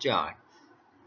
4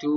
2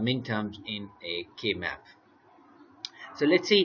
min terms in a K map. So let's see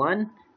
1،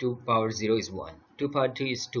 2 power 0 is 1, 2 power 2 is 2,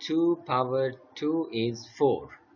2 power 2 is 4,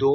2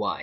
y.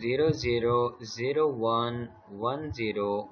0 0 0 1 1 0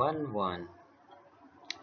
1 1.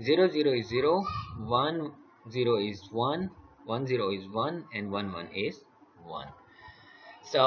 0 0 is 0, 1 0 is 1, 1 0 is 1 and 1 1 is 1. So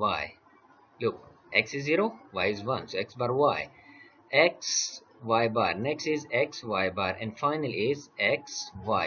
y. Look, x is 0, y is 1, so x bar y, x y bar, next is x y bar, and final is x y.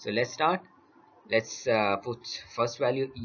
So let's start. Let's put first value.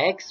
x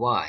y,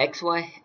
x y,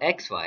x y,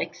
x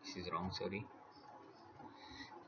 This is wrong, sorry.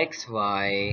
x y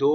2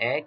x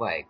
y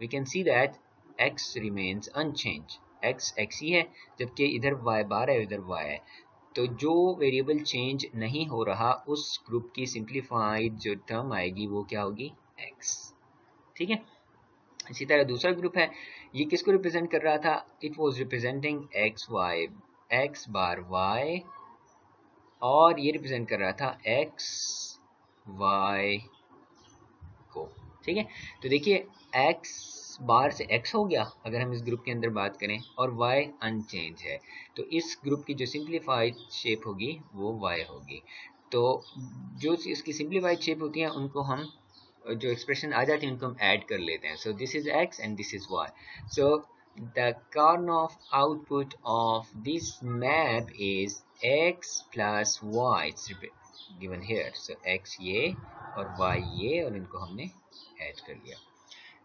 we can see that x remains unchanged. x ही है, जबकि इधर y बार है, इधर y है. तो जो variable change नहीं हो रहा उस ग्रुप की सिंप्लीफाइड जो टर्म आएगी वो क्या होगी, x. ठीक है. इसी तरह दूसरा ग्रुप है, ये किसको रिप्रेजेंट कर रहा था, it was representing x bar y, और ये रिप्रेजेंट कर रहा था x y को. ठीक है. तो देखिए x बार से x हो गया अगर हम इस ग्रुप के अंदर बात करें, और y अनचेंज है, तो इस ग्रुप की जो सिंप्लीफाइड शेप होगी वो y होगी. तो जो इसकी सिंप्लीफाइड शेप होती हैं उनको हम, जो एक्सप्रेशन आ जाती है उनको हम ऐड कर लेते हैं. So this is x and this is y. So the Karnaugh output of this map is x plus y. It's given here. So x ये और y ये, और इनको हमने ऐड कर लिया.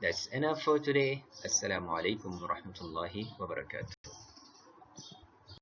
That's enough for today. Assalamu alaikum wa rahmatullahi wa barakatuh.